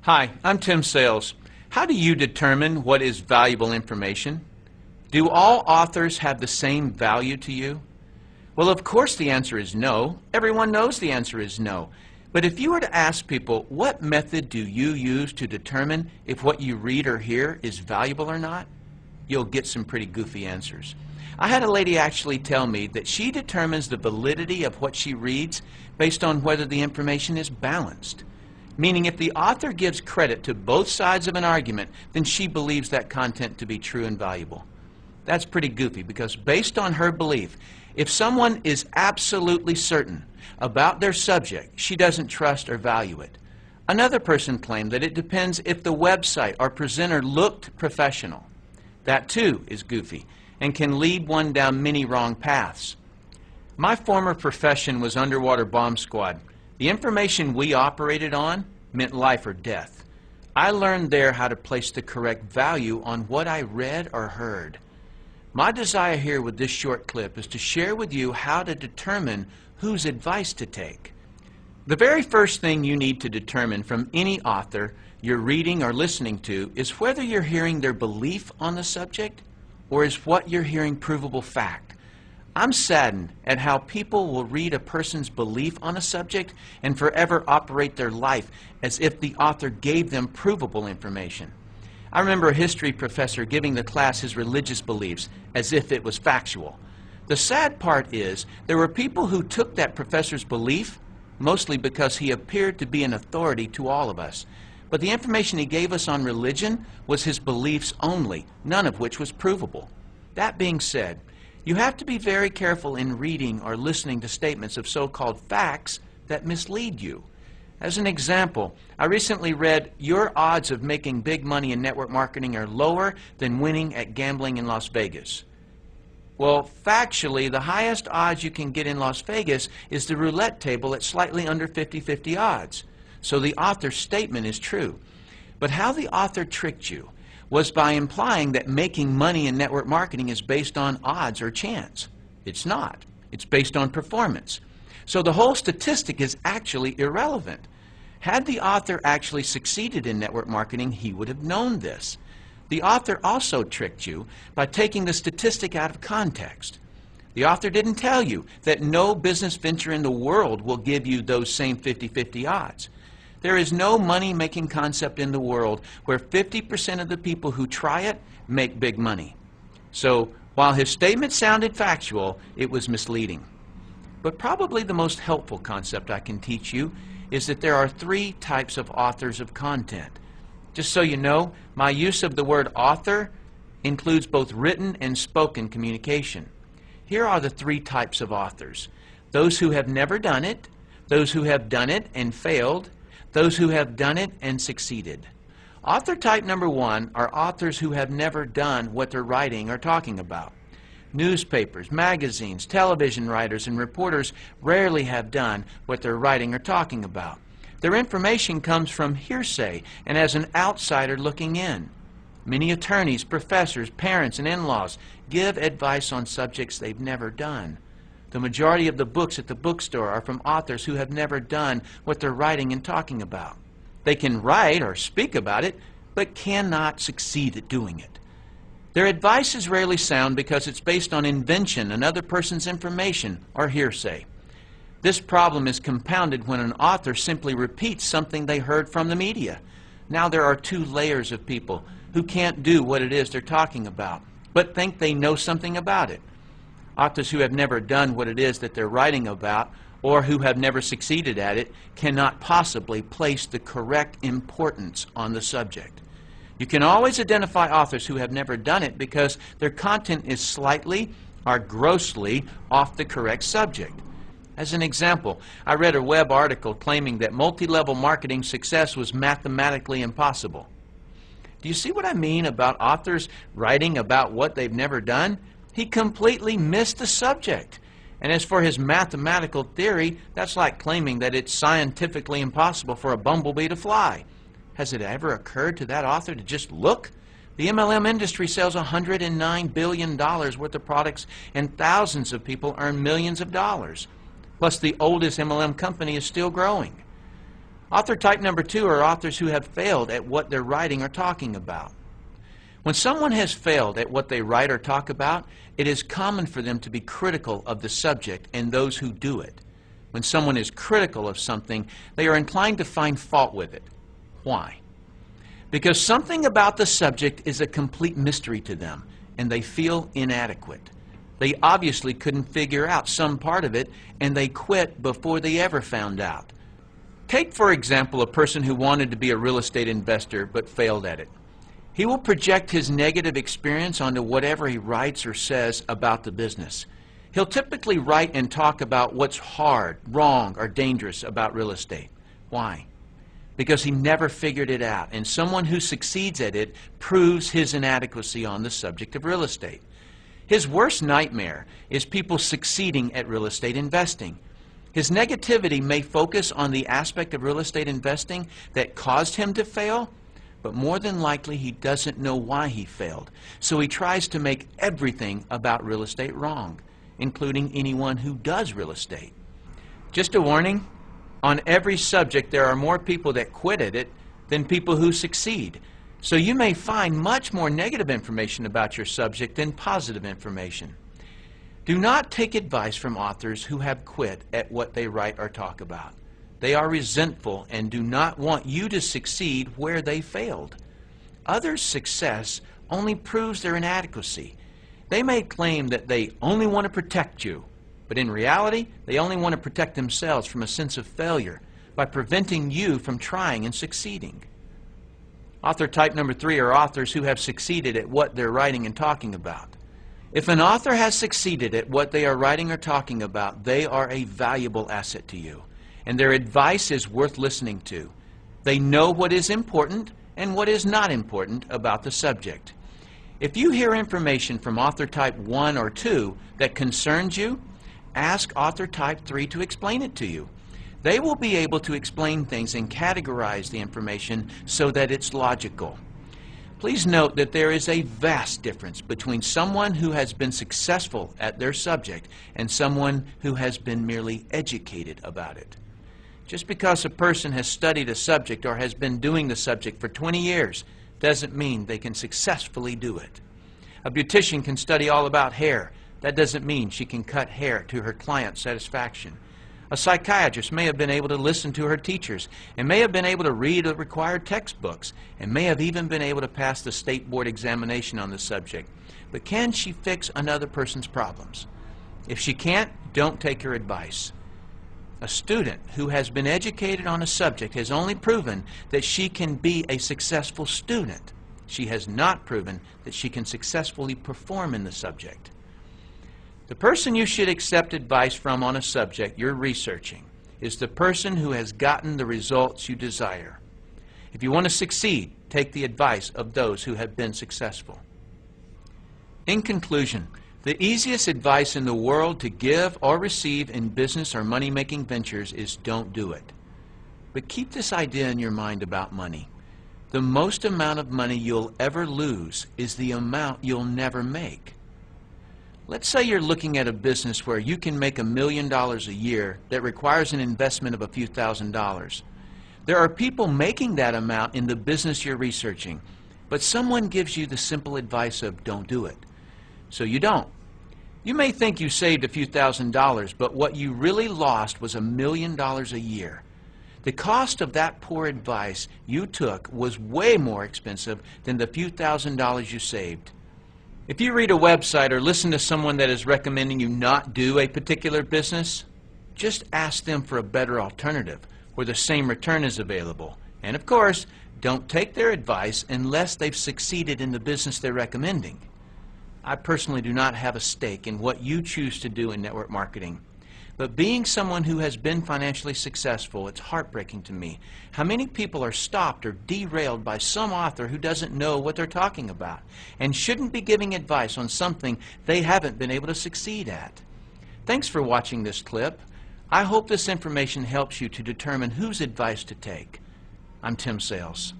Hi, I'm Tim Sales. How do you determine what is valuable information? Do all authors have the same value to you? Well, of course the answer is no. Everyone knows the answer is no. But if you were to ask people, what method do you use to determine if what you read or hear is valuable or not? You'll get some pretty goofy answers. I had a lady actually tell me that she determines the validity of what she reads based on whether the information is balanced. Meaning if the author gives credit to both sides of an argument, then she believes that content to be true and valuable. That's pretty goofy because based on her belief, if someone is absolutely certain about their subject, she doesn't trust or value it. Another person claimed that it depends if the website or presenter looked professional. That too is goofy and can lead one down many wrong paths. My former profession was underwater bomb squad. The information we operated on meant life or death. I learned there how to place the correct value on what I read or heard. My desire here with this short clip is to share with you how to determine whose advice to take. The very first thing you need to determine from any author you're reading or listening to is whether you're hearing their belief on the subject or is what you're hearing provable fact. I'm saddened at how people will read a person's belief on a subject and forever operate their life as if the author gave them provable information. I remember a history professor giving the class his religious beliefs as if it was factual. The sad part is there were people who took that professor's belief mostly because he appeared to be an authority to all of us. But the information he gave us on religion was his beliefs only, none of which was provable. That being said, you have to be very careful in reading or listening to statements of so-called facts that mislead you. As an example, I recently read, your odds of making big money in network marketing are lower than winning at gambling in Las Vegas. Well, factually, the highest odds you can get in Las Vegas is the roulette table at slightly under 50-50 odds. So the author's statement is true. But how the author tricked you was by implying that making money in network marketing is based on odds or chance. It's not. It's based on performance. So the whole statistic is actually irrelevant. Had the author actually succeeded in network marketing, he would have known this. The author also tricked you by taking the statistic out of context. The author didn't tell you that no business venture in the world will give you those same 50-50 odds. There is no money-making concept in the world where 50% of the people who try it make big money. So, while his statement sounded factual, it was misleading. But probably the most helpful concept I can teach you is that there are three types of authors of content. Just so you know, my use of the word author includes both written and spoken communication. Here are the three types of authors: those who have never done it, those who have done it and failed, those who have done it and succeeded. Author type number one are authors who have never done what they're writing or talking about. Newspapers, magazines, television writers, and reporters rarely have done what they're writing or talking about. Their information comes from hearsay and as an outsider looking in. Many attorneys, professors, parents, and in-laws give advice on subjects they've never done. The majority of the books at the bookstore are from authors who have never done what they're writing and talking about. They can write or speak about it, but cannot succeed at doing it. Their advice is rarely sound because it's based on invention, another person's information, or hearsay. This problem is compounded when an author simply repeats something they heard from the media. Now there are two layers of people who can't do what it is they're talking about, but think they know something about it. Authors who have never done what it is that they're writing about or who have never succeeded at it cannot possibly place the correct importance on the subject. You can always identify authors who have never done it because their content is slightly or grossly off the correct subject. As an example, I read a web article claiming that multi-level marketing success was mathematically impossible. Do you see what I mean about authors writing about what they've never done? He completely missed the subject. And as for his mathematical theory, that's like claiming that it's scientifically impossible for a bumblebee to fly. Has it ever occurred to that author to just look? The MLM industry sells $109 billion worth of products and thousands of people earn millions of dollars. Plus the oldest MLM company is still growing. Author type number 2 are authors who have failed at what they're writing or talking about. When someone has failed at what they write or talk about, it is common for them to be critical of the subject and those who do it. When someone is critical of something, they are inclined to find fault with it. Why? Because something about the subject is a complete mystery to them, and they feel inadequate. They obviously couldn't figure out some part of it, and they quit before they ever found out. Take, for example, a person who wanted to be a real estate investor but failed at it. He will project his negative experience onto whatever he writes or says about the business. He'll typically write and talk about what's hard, wrong, or dangerous about real estate. Why? Because he never figured it out, and someone who succeeds at it proves his inadequacy on the subject of real estate. His worst nightmare is people succeeding at real estate investing. His negativity may focus on the aspect of real estate investing that caused him to fail, but more than likely he doesn't know why he failed. So he tries to make everything about real estate wrong, including anyone who does real estate. Just a warning, on every subject there are more people that quit at it than people who succeed. So you may find much more negative information about your subject than positive information. Do not take advice from authors who have quit at what they write or talk about. They are resentful and do not want you to succeed where they failed. Others' success only proves their inadequacy. They may claim that they only want to protect you, but in reality, they only want to protect themselves from a sense of failure by preventing you from trying and succeeding. Author type number 3 are authors who have succeeded at what they're writing and talking about. If an author has succeeded at what they are writing or talking about, they are a valuable asset to you, and their advice is worth listening to. They know what is important and what is not important about the subject. If you hear information from author type 1 or 2 that concerns you, ask author type 3 to explain it to you. They will be able to explain things and categorize the information so that it's logical. Please note that there is a vast difference between someone who has been successful at their subject and someone who has been merely educated about it. Just because a person has studied a subject or has been doing the subject for 20 years doesn't mean they can successfully do it. A beautician can study all about hair. That doesn't mean she can cut hair to her client's satisfaction. A psychiatrist may have been able to listen to her teachers and may have been able to read the required textbooks and may have even been able to pass the state board examination on the subject. But can she fix another person's problems? If she can't, don't take her advice. A student who has been educated on a subject has only proven that she can be a successful student. She has not proven that she can successfully perform in the subject. The person you should accept advice from on a subject you're researching is the person who has gotten the results you desire. If you want to succeed, take the advice of those who have been successful. In conclusion, the easiest advice in the world to give or receive in business or money-making ventures is don't do it. But keep this idea in your mind about money. The most amount of money you'll ever lose is the amount you'll never make. Let's say you're looking at a business where you can make $1 million a year that requires an investment of a few $1,000s. There are people making that amount in the business you're researching, but someone gives you the simple advice of don't do it. So you don't. You may think you saved a few $1,000s, but what you really lost was $1 million a year. The cost of that poor advice you took was way more expensive than the few $1,000s you saved. If you read a website or listen to someone that is recommending you not do a particular business, just ask them for a better alternative where the same return is available. And of course, don't take their advice unless they've succeeded in the business they're recommending. I personally do not have a stake in what you choose to do in network marketing. But being someone who has been financially successful, it's heartbreaking to me how many people are stopped or derailed by some author who doesn't know what they're talking about and shouldn't be giving advice on something they haven't been able to succeed at. Thanks for watching this clip. I hope this information helps you to determine whose advice to take. I'm Tim Sales.